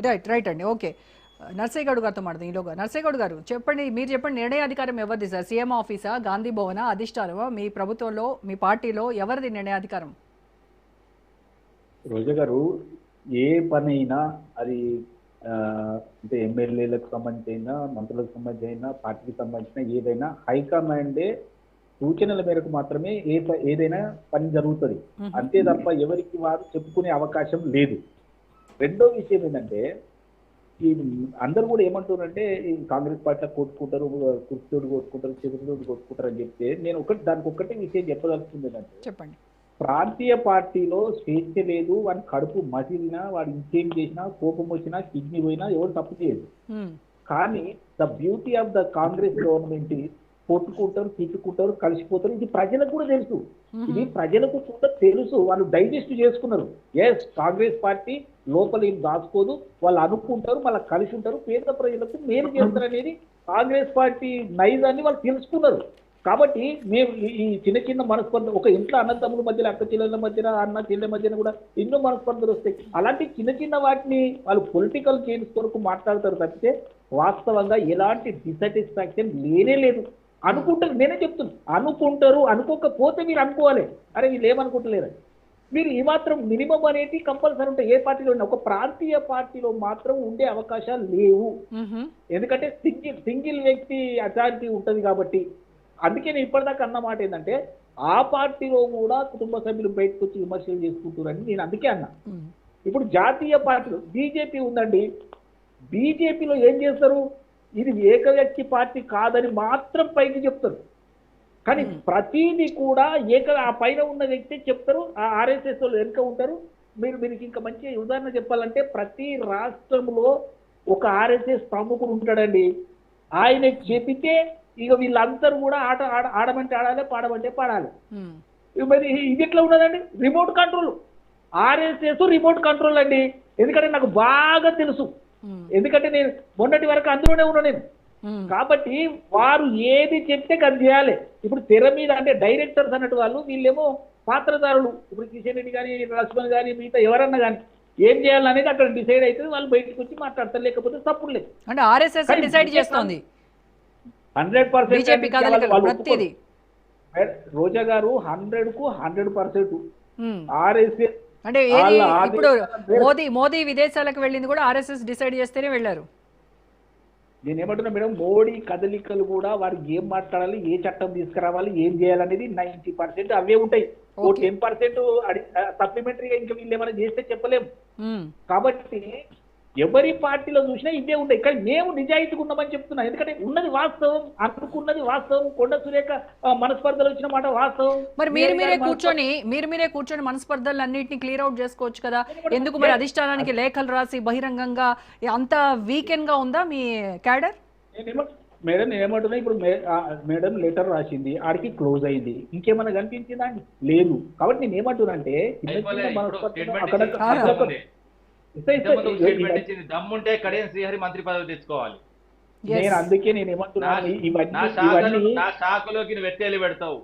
Right right అండి. Okay, Narsaiah Goud గారితో మాట్లాడదాం ఈలోగా. నర్సయ్య గౌడ్ గారు చెప్పండి, మీరు చెప్పండి, నిర్ణయాధికారం ఎవరిది సార్? సీఎం ఆఫీసా, గాంధీ భవనా, అధిష్టానమా? మీ ప్రభుత్వంలో మీ పార్టీలో ఎవరిది నిర్ణయాధికారం? రోజా గారు, ఏ పనైనా అది అంటే ఎమ్మెల్యేలకు సంబంధించి అయినా, మంత్రులకు సంబంధించి అయినా, పార్టీకి సంబంధించిన ఏదైనా హైకమాండే సూచనల మేరకు మాత్రమే ఏదైనా పని జరుగుతుంది. అంతే తప్ప ఎవరికి వారు చెప్పుకునే అవకాశం లేదు. రెండో విషయం ఏంటంటే, ఈ అందరూ కూడా ఏమంటున్నారంటే ఈ కాంగ్రెస్ పార్టీలో కొట్టుకుంటారు, కుర్చీతోడు కొట్టుకుంటారు, చెవితోడు కొట్టుకుంటారు అని చెప్తే నేను దానికి ఒక్కటే విషయం చెప్పదలుచుకుంది ఏంటంటే, చెప్పండి. ప్రాంతీయ పార్టీలో స్వేచ్ఛ లేదు. వాడి కడుపు మసిలినా, వాడు ఇంకేం చేసినా, కోపం వచ్చినా, కిడ్నీ పోయినా ఎవరు తప్పు చేయదు. కానీ the beauty of the Congress government కొట్టుకుంటారు, తిట్టుకుంటారు, కలిసిపోతారు. ఇది ప్రజలకు కూడా తెలుసు. ఇది ప్రజలకు కూడా తెలుసు. వాళ్ళు డైజెస్ట్ చేసుకున్నారు. ఎస్, కాంగ్రెస్ పార్టీ లోపల ఏం దాచుకోదు. వాళ్ళు అనుకుంటారు, మళ్ళీ కలిసి ఉంటారు, పేద ప్రజలకు మేలు చేస్తారు అనేది కాంగ్రెస్ పార్టీ నైజాన్ని వాళ్ళు తెలుసుకున్నారు. కాబట్టి మేము ఈ చిన్న చిన్న మనస్పర్ధ, ఒక ఇంట్లో అన్నదమ్ముల మధ్యలో, అక్క చెల్లెల మధ్యన, అన్న చెల్లెల మధ్యన కూడా ఎన్నో మనస్పర్ధలు వస్తాయి. అలాంటి చిన్న చిన్న వాటిని వాళ్ళు పొలిటికల్ చేంజ్ కొరకు మాట్లాడతారు తప్పితే వాస్తవంగా ఎలాంటి డిసాటిస్ఫాక్షన్ లేనే లేదు. అనుకుంటారు, నేనే చెప్తున్నా, అనుకుంటారు. అనుకోకపోతే మీరు అనుకోవాలి, అరే వీళ్ళు ఏమనుకుంటలేరు. మీరు ఈ మాత్రం మినిమం అనేది కంపల్సరీ ఉంటాయి. ఏ పార్టీలో ఉన్నా, ఒక ప్రాంతీయ పార్టీలో మాత్రం ఉండే అవకాశాలు లేవు. ఎందుకంటే సింగిల్ వ్యక్తి అథారిటీ ఉంటుంది కాబట్టి. అందుకే నేను ఇప్పటిదాకా అన్న మాట ఏంటంటే, ఆ పార్టీలో కూడా కుటుంబ సభ్యులు బయటకు వచ్చి విమర్శలు చేసుకుంటారని నేను అందుకే అన్నా. ఇప్పుడు జాతీయ పార్టీలో బీజేపీ ఉందండి. బీజేపీలో ఏం చేస్తారు? ఇది ఏక వ్యక్తి పార్టీ కాదని మాత్రం పైకి చెప్తారు. కానీ ప్రతిదీ కూడా ఆ పైన ఉన్న వ్యక్తి చెప్తారు. ఆ ఆర్ఎస్ఎస్ వాళ్ళు వెనుక ఉంటారు. మీరు ఇంకా మంచి ఉదాహరణ చెప్పాలంటే, ప్రతి రాష్ట్రంలో ఒక ఆర్ఎస్ఎస్ ప్రముఖుడు ఉంటాడండి. ఆయన చెబితే ఇక వీళ్ళందరూ కూడా ఆడమంటే ఆడాలి, పాడమంటే పాడాలి. మరి ఇది ఎట్లా ఉన్నదండి? Remote control. RSS remote control అండి. ఎందుకంటే నాకు బాగా తెలుసు. ఎందుకంటే నేను మొన్నటి వరకు అందులోనే ఉన్నా నేను. కాబట్టి వారు ఏది చెప్తే అది చేయాలి. ఇప్పుడు తెర మీద అంటే డైరెక్టర్స్ అన్నట్టు వాళ్ళు, వీళ్ళేమో పాత్రధారులు. ఇప్పుడు కిషన్ రెడ్డి కానీ, లక్ష్మణ్ కానీ, మిగతా ఎవరన్నా కానీ ఏం చేయాలనేది అక్కడ డిసైడ్ అవుతుంది. వాళ్ళు బయటకు వచ్చి మాట్లాడతారు, లేకపోతే తప్పులు లేదు. అంటే ఆర్ఎస్ఎస్ డిసైడ్ చేస్తోంది 100%. రోజా గారు 100కు 100%. ఆర్ఎస్ఎస్ అంటే ఇప్పుడు మోదీ విదేశాలకు వెళ్ళింది కూడా ఆర్ఎస్ఎస్ డిసైడ్ చేస్తేనే వెళ్ళారు. నేనేమంటున్నా మేడం, మోడీ కదలికలు కూడా వారికి ఏం మాట్లాడాలి, ఏ చట్టం తీసుకురావాలి, ఏం చేయాలనేది 90% అవే ఉంటాయి. 10% సప్లిమెంటరీగా ఇంకా వీళ్ళు ఏమైనా చేస్తే చెప్పలేము. కాబట్టి ఎవరి పార్టీలో చూసినా ఇదే ఉంటాయి. కానీ మేము నిజాయితీగా ఉన్నామని చెప్తున్నాం. ఎందుకంటే ఉన్నది వాస్తవం, అనుకున్నది వాస్తవం. కొండ సురేఖ మనస్పర్ధలు వచ్చిన మాట వాస్తవం. మరి మీరు మీరే కూర్చొని మనస్పర్ధలు అన్నింటినీ క్లియర్ అవుట్ చేసుకోవచ్చు కదా. ఎందుకు మరి అధిష్టానానికి లేఖలు రాసి బహిరంగంగా అంత వీకెండ్ గా ఉందా మీ క్యాడర్? మేడం నేనేమంటున్నా, ఇప్పుడు మేడం లెటర్ రాసింది, ఆడికి క్లోజ్ అయింది. ఇంకేమైనా కనిపించిందా అండి? లేదు. కాబట్టి నేను ఏమంటున్నా అంటే, దమ్ముంటే కడియం శ్రీహరి మంత్రి పదవి తెచ్చుకోవాలి. నేను అందుకే నేను ఏమంటున్నాను, నా శాఖలోకి వెట్టేలు పెడతావు.